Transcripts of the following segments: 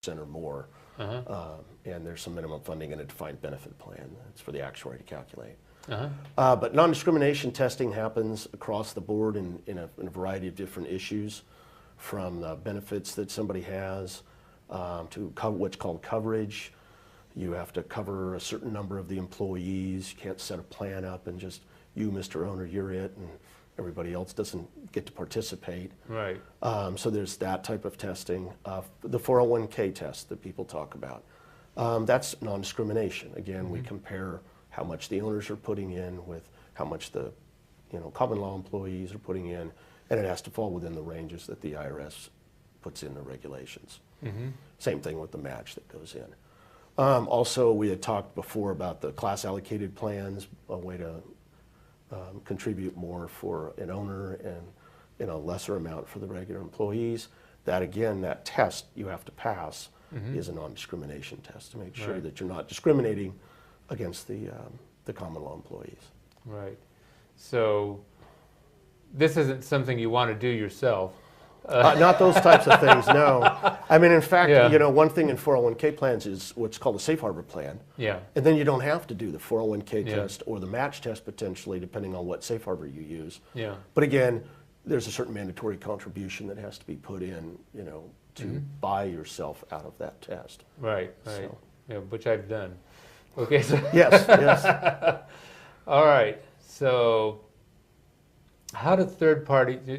or more. Uh-huh. And there's some minimum funding in a defined benefit plan. It's for the actuary to calculate. Uh-huh. But non-discrimination testing happens across the board in a variety of different issues, from the benefits that somebody has to what's called coverage. You have to cover a certain number of the employees. You can't set a plan up and just you, Mr. Owner, you're it, and everybody else doesn't get to participate. Right. So there's that type of testing. The 401k test that people talk about, that's non-discrimination. Again, we compare how much the owners are putting in with how much the common law employees are putting in, and it has to fall within the ranges that the IRS puts in the regulations. Same thing with the match that goes in. Also, we had talked before about the class allocated plans, a way to contribute more for an owner and a lesser amount for the regular employees. That again, that test you have to pass is a non-discrimination test to make sure that you're not discriminating against the common law employees. Right. So this isn't something you want to do yourself. Not those types of things, no. I mean, in fact, Yeah. one thing in 401k plans is what's called a safe harbor plan. Yeah. And then you don't have to do the 401k Yeah. test or the match test potentially, depending on what safe harbor you use. Yeah. But again, there's a certain mandatory contribution that has to be put in, to buy yourself out of that test. Right. Right. So. Yeah, which I've done. Okay. So Yes, yes. all right. So how do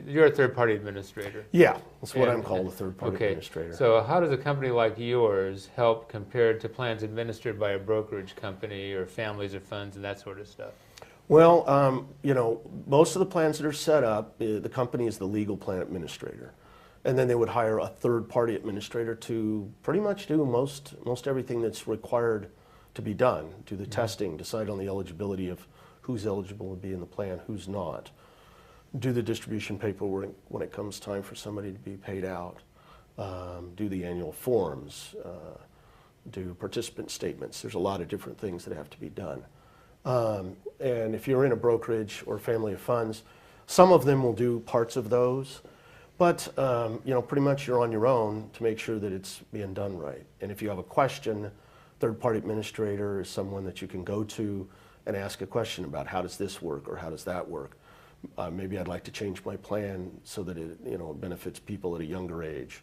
you're a third-party administrator. Yeah, that's what And- I'm called, a third-party Okay. administrator. So how does a company like yours help compared to plans administered by a brokerage company or families or funds and that sort of stuff? Well, most of the plans that are set up, the company is the legal plan administrator. And then they would hire a third-party administrator to pretty much do most everything that's required to be done. Do the testing, decide on the eligibility of who's eligible to be in the plan, who's not. Do the distribution paperwork when it comes time for somebody to be paid out. Do the annual forms. Do participant statements. There's a lot of different things that have to be done. And if you're in a brokerage or family of funds, some of them will do parts of those, but pretty much you're on your own to make sure that it's being done right. And if you have a question, third-party administrator is someone that you can go to and ask a question about how does this work or how does that work. Maybe I'd like to change my plan so that it benefits people at a younger age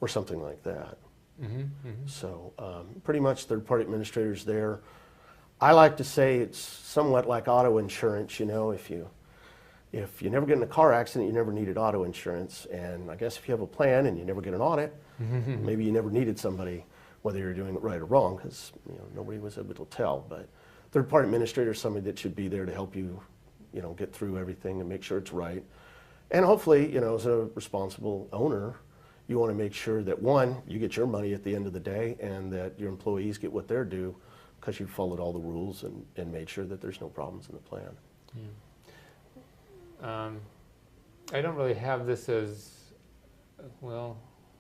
or something like that. So pretty much third-party administrators there. I like to say it's somewhat like auto insurance. If you never get in a car accident, you never needed auto insurance. And I guess if you have a plan and you never get an audit, maybe you never needed somebody, whether you're doing it right or wrong, because nobody was able to tell. But third-party administrator is somebody that should be there to help you, get through everything and make sure it's right. And hopefully, as a responsible owner, you want to make sure that, one, you get your money at the end of the day and that your employees get what they're due because you followed all the rules and made sure that there's no problems in the plan. Yeah. I don't really have this as, well,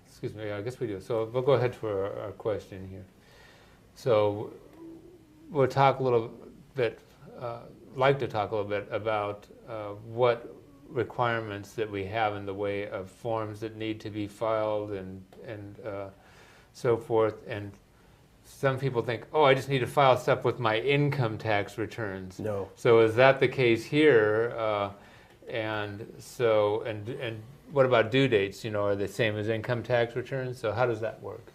excuse me, I guess we do. So we'll go ahead to our question here. So we'll talk a little bit, like to talk a little bit about what requirements that we have in the way of forms that need to be filed and so forth. And some people think, oh, I just need to file stuff with my income tax returns. No. So is that the case here? And what about due dates? Are they the same as income tax returns? So how does that work?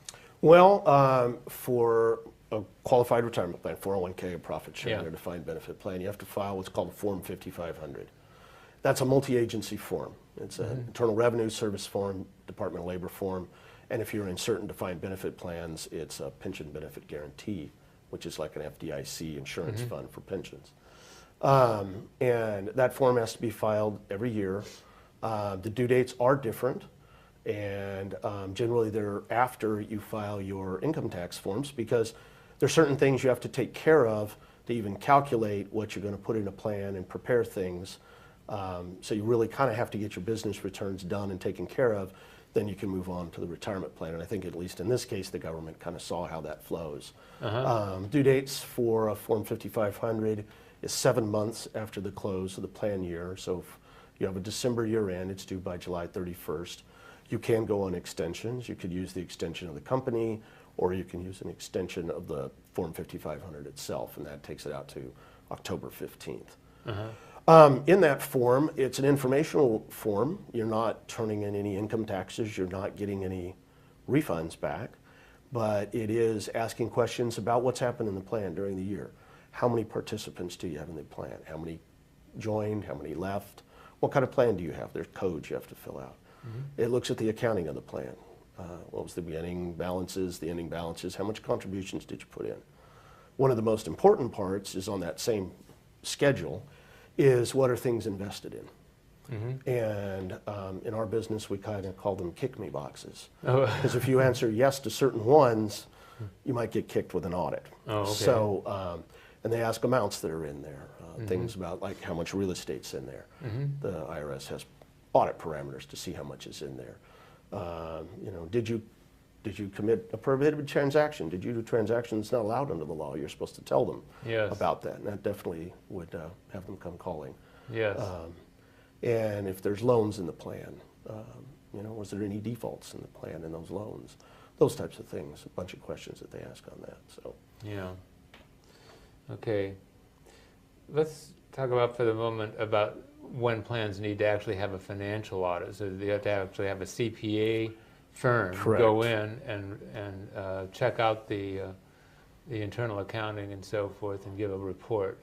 Well, for a qualified retirement plan, 401k, a profit sharing or defined benefit plan, you have to file what's called a Form 5500. That's a multi-agency form. It's an Internal Revenue Service form, Department of Labor form, and if you're in certain defined benefit plans, it's a pension benefit guarantee, which is like an FDIC insurance fund for pensions. And that form has to be filed every year. The due dates are different, and generally they're after you file your income tax forms because there's certain things you have to take care of to even calculate what you're going to put in a plan and prepare things. So you really kind of have to get your business returns done and taken care of, then you can move on to the retirement plan. And I think at least in this case, the government kind of saw how that flows. Due dates for a Form 5500 is 7 months after the close of the plan year. So if you have a December year end, it's due by July 31st. You can go on extensions. You could use the extension of the company, or you can use an extension of the Form 5500 itself, and that takes it out to October 15th. In that form, it's an informational form. You're not turning in any income taxes. You're not getting any refunds back, but it is asking questions about what's happened in the plan during the year. How many participants do you have in the plan? How many joined? How many left? What kind of plan do you have? There's codes you have to fill out. It looks at the accounting of the plan. What was the beginning balances, the ending balances? How much contributions did you put in? One of the most important parts is on that same schedule is what are things invested in? And in our business, we kind of call them kick me boxes. Because if you answer yes to certain ones, you might get kicked with an audit. So, and they ask amounts that are in there, things about like how much real estate's in there. The IRS has audit parameters to see how much is in there. You know, did you commit a prohibited transaction? Did you do a transaction that's not allowed under the law? You're supposed to tell them about that, and that definitely would have them come calling. And if there's loans in the plan, you know, was there any defaults in the plan in those loans? Those types of things, a bunch of questions that they ask on that. So okay. Let's talk about for the moment about when plans need to actually have a financial audit. So you have to actually have a CPA firm go in and check out the internal accounting and so forth and give a report.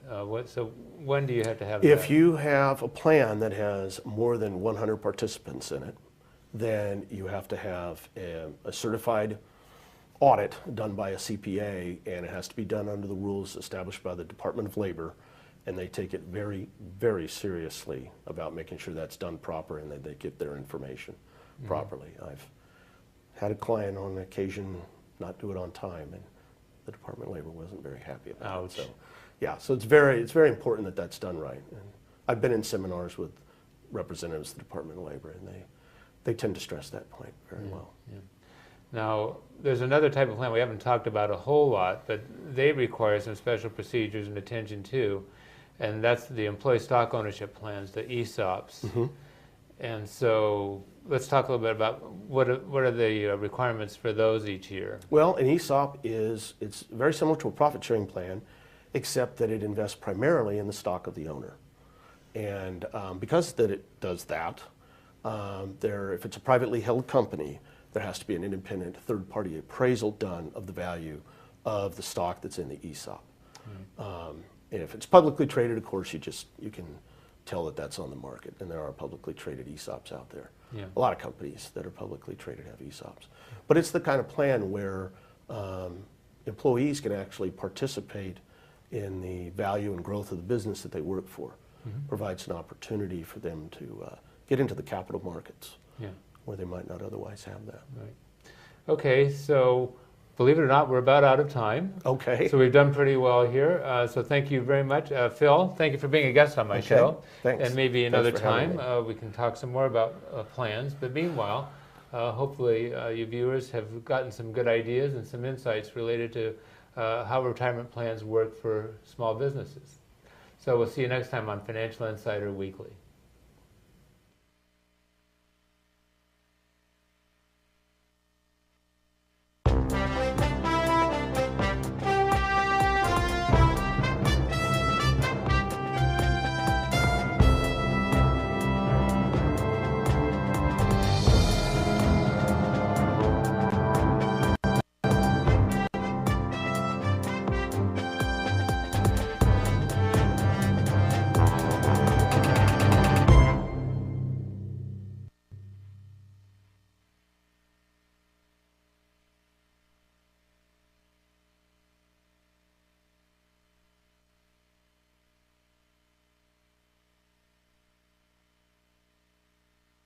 So when do you have to have that? If you have a plan that has more than 100 participants in it, then you have to have a certified audit done by a CPA, and it has to be done under the rules established by the Department of Labor, and they take it very, very seriously about making sure that's done proper and that they get their information properly. I've had a client on occasion not do it on time, and the Department of Labor wasn't very happy about it. So, yeah, so it's very important that that's done right. And I've been in seminars with representatives of the Department of Labor, and they tend to stress that point very well. Now, there's another type of plan we haven't talked about a whole lot, but they require some special procedures and attention too, and that's the employee stock ownership plans, the ESOPs. And so let's talk a little bit about what are the requirements for those each year. Well, an ESOP it's very similar to a profit sharing plan, except that it invests primarily in the stock of the owner. And because that it does that, if it's a privately held company, there has to be an independent third-party appraisal done of the value of the stock that's in the ESOP. And if it's publicly traded, of course, you can tell that that's on the market, and there are publicly traded ESOPs out there. A lot of companies that are publicly traded have ESOPs. But it's the kind of plan where employees can actually participate in the value and growth of the business that they work for. Provides an opportunity for them to get into the capital markets where they might not otherwise have that. Okay, so believe it or not, we're about out of time. Okay. So we've done pretty well here. So thank you very much. Phil, thank you for being a guest on my show. Thanks. And maybe another time me. we can talk some more about plans. But meanwhile, hopefully you viewers have gotten some good ideas and some insights related to how retirement plans work for small businesses. So we'll see you next time on Financial Insider Weekly.